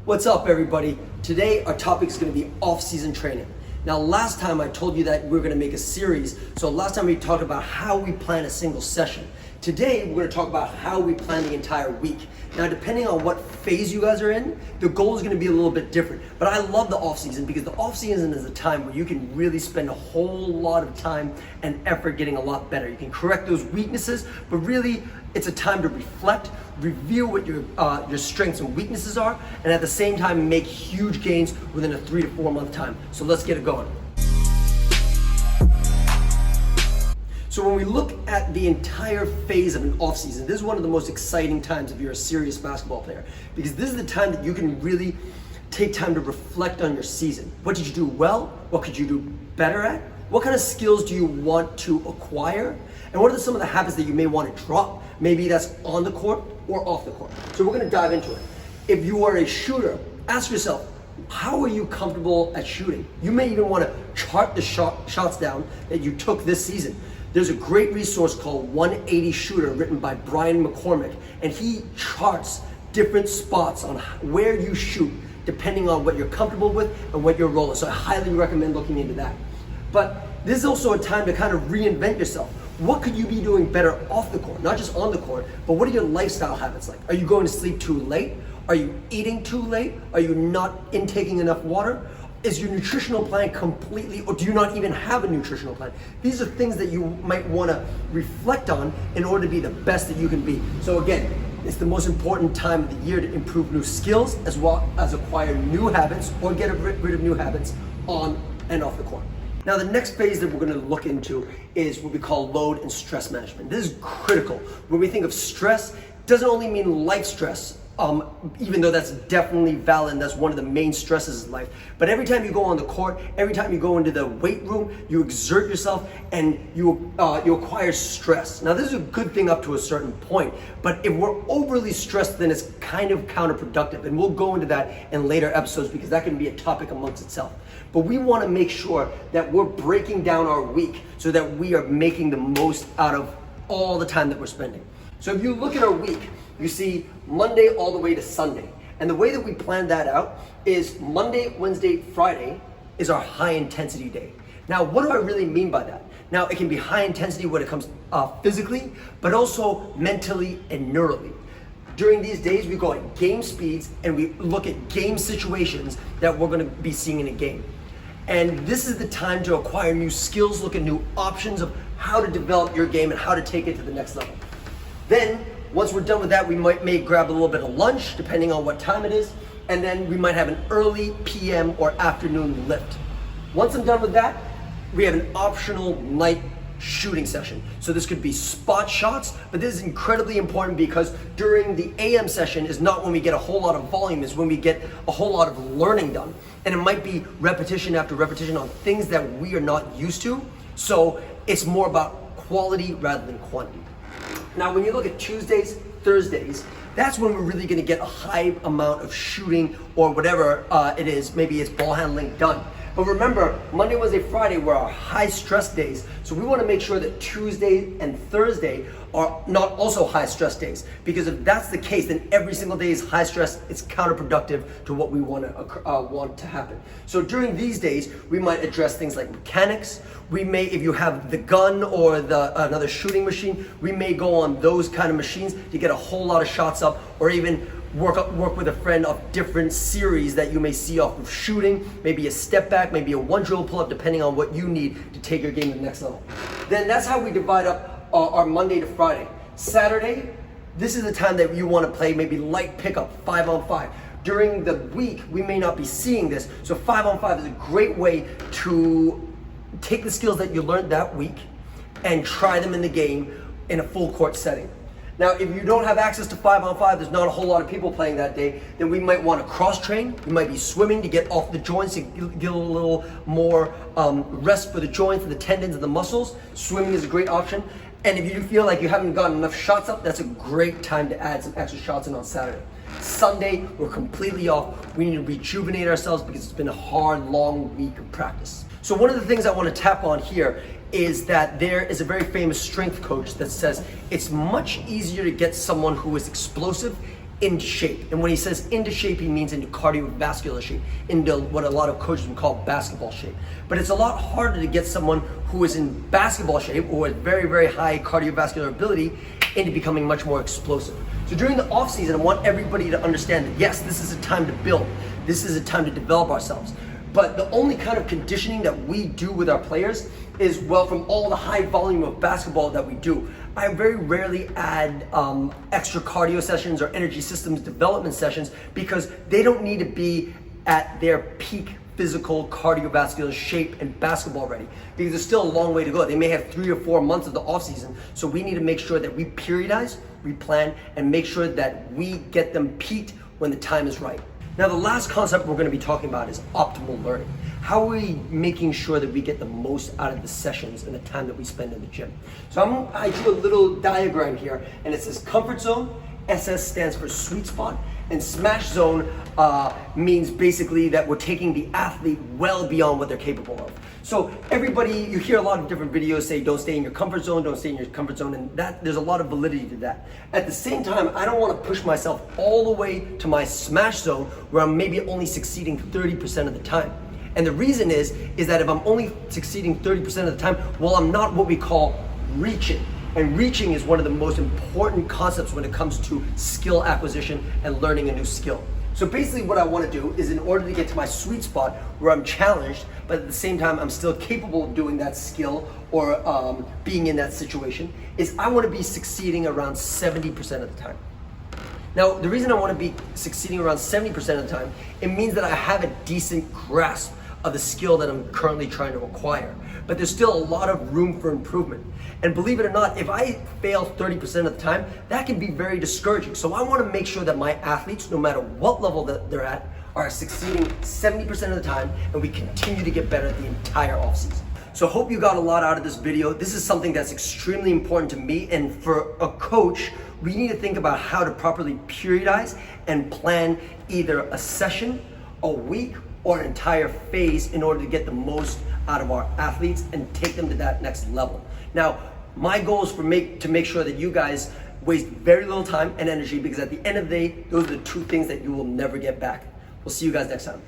What's up, everybody? Today our topic is going to be off-season training. Now, last time I told you that we we're going to make a series. So last time we talked about how we plan a single session. Today we're going to talk about how we plan the entire week. Now, depending on what phase you guys are in, the goal is going to be a little bit different. But I love the off-season because the off-season is a time where you can really spend a whole lot of time and effort getting a lot better. You can correct those weaknesses, but really it's a time to reflect, review what your strengths and weaknesses are, and at the same time make huge gains within a 3 to 4 month time. So let's get it going. So when we look at the entire phase of an off-season, this is one of the most exciting times if you're a serious basketball player, because this is the time that you can really take time to reflect on your season. What did you do well? What could you do better at? What kind of skills do you want to acquire? And what are some of the habits that you may want to drop? Maybe that's on the court or off the court. So we're going to dive into it. If you are a shooter, ask yourself, how are you comfortable at shooting? You may even want to chart the shots down that you took this season. There's a great resource called 180 Shooter written by Brian McCormick, and he charts different spots on where you shoot depending on what you're comfortable with and what your role is. So I highly recommend looking into that. But this is also a time to kind of reinvent yourself. What could you be doing better off the court, not just on the court, but what are your lifestyle habits like? Are you going to sleep too late? Are you eating too late? Are you not intaking enough water? Is your nutritional plan completely, or do you not even have a nutritional plan? These are things that you might want to reflect on in order to be the best that you can be. So again, it's the most important time of the year to improve new skills as well as acquire new habits or get rid of new habits on and off the court. Now, the next phase that we're going to look into is what we call load and stress management. This is critical. When we think of stress, it doesn't only mean life stress, even though that's definitely valid and that's one of the main stresses in life. But every time you go on the court, every time you go into the weight room, you exert yourself and you acquire stress. Now, this is a good thing up to a certain point, but if we're overly stressed, then it's kind of counterproductive. And we'll go into that in later episodes because that can be a topic amongst itself. But we want to make sure that we're breaking down our week so that we are making the most out of all the time that we're spending. So if you look at our week, you see Monday all the way to Sunday. And the way that we plan that out is Monday, Wednesday, Friday is our high intensity day. Now, what do I really mean by that? Now, it can be high intensity when it comes physically, but also mentally and neurally. During these days, we go at game speeds and we look at game situations that we're going to be seeing in a game. And this is the time to acquire new skills, look at new options of how to develop your game and how to take it to the next level. Then, once we're done with that, we may grab a little bit of lunch, depending on what time it is, and then we might have an early PM or afternoon lift. Once I'm done with that, we have an optional night shooting session. So this could be spot shots, but this is incredibly important because during the AM session is not when we get a whole lot of volume, it's when we get a whole lot of learning done. And it might be repetition after repetition on things that we are not used to. So it's more about quality rather than quantity. Now, when you look at Tuesdays, Thursdays, that's when we're really going to get a high amount of shooting or whatever it is. Maybe it's ball handling done. But remember, Monday, Wednesday, Friday were our high stress days. So we want to make sure that Tuesday and Thursday are not also high stress days. Because if that's the case, then every single day is high stress. It's counterproductive to what we want to happen. So during these days, we might address things like mechanics. We may, if you have the gun or another shooting machine, we may go on those kind of machines to get a whole lot of shots up, or even work with a friend of different series that you may see off of shooting, maybe a step back, maybe a one dribble pull up, depending on what you need to take your game to the next level. Then that's how we divide up our Monday to Friday. Saturday, this is the time that you want to play maybe light pickup, 5-on-5. During the week, we may not be seeing this, so 5-on-5 is a great way to take the skills that you learned that week and try them in the game in a full court setting. Now, if you don't have access to 5-on-5, there's not a whole lot of people playing that day, then we might want to cross-train. We might be swimming to get off the joints, to get a little more rest for the joints and the tendons and the muscles. Swimming is a great option. And if you feel like you haven't gotten enough shots up, that's a great time to add some extra shots in on Saturday. Sunday, we're completely off. We need to rejuvenate ourselves because it's been a hard, long week of practice. So one of the things I want to tap on here is that there is a very famous strength coach that says it's much easier to get someone who is explosive into shape. And when he says into shape, he means into cardiovascular shape, into what a lot of coaches would call basketball shape. But it's a lot harder to get someone who is in basketball shape or with very, very high cardiovascular ability into becoming much more explosive. So during the off season, I want everybody to understand that yes, this is a time to build. This is a time to develop ourselves. But the only kind of conditioning that we do with our players is, well, from all the high volume of basketball that we do, I very rarely add extra cardio sessions or energy systems development sessions because they don't need to be at their peak physical cardiovascular shape and basketball ready, because there's still a long way to go. They may have 3 or 4 months of the off season, so we need to make sure that we periodize, we plan, and make sure that we get them peaked when the time is right. Now, the last concept we're going to be talking about is optimal learning. How are we making sure that we get the most out of the sessions and the time that we spend in the gym? So I drew a little diagram here, and it says comfort zone. SS stands for sweet spot, and smash zone means basically that we're taking the athlete well beyond what they're capable of. So everybody, you hear a lot of different videos say don't stay in your comfort zone, don't stay in your comfort zone, and that there's a lot of validity to that. At the same time, I don't want to push myself all the way to my smash zone where I'm maybe only succeeding 30% of the time. And the reason is that if I'm only succeeding 30% of the time, well, I'm not what we call reaching. And reaching is one of the most important concepts when it comes to skill acquisition and learning a new skill. So basically what I want to do is, in order to get to my sweet spot where I'm challenged, but at the same time I'm still capable of doing that skill or being in that situation, is I want to be succeeding around 70% of the time. Now, the reason I want to be succeeding around 70% of the time, it means that I have a decent grasp of the skill that I'm currently trying to acquire. But there's still a lot of room for improvement. And believe it or not, if I fail 30% of the time, that can be very discouraging. So I want to make sure that my athletes, no matter what level that they're at, are succeeding 70% of the time, and we continue to get better the entire offseason. So I hope you got a lot out of this video. This is something that's extremely important to me, and for a coach, we need to think about how to properly periodize and plan either a session, a week, or an entire phase in order to get the most out of our athletes and take them to that next level. Now, my goal is to make sure that you guys waste very little time and energy, because at the end of the day, those are the two things that you will never get back. We'll see you guys next time.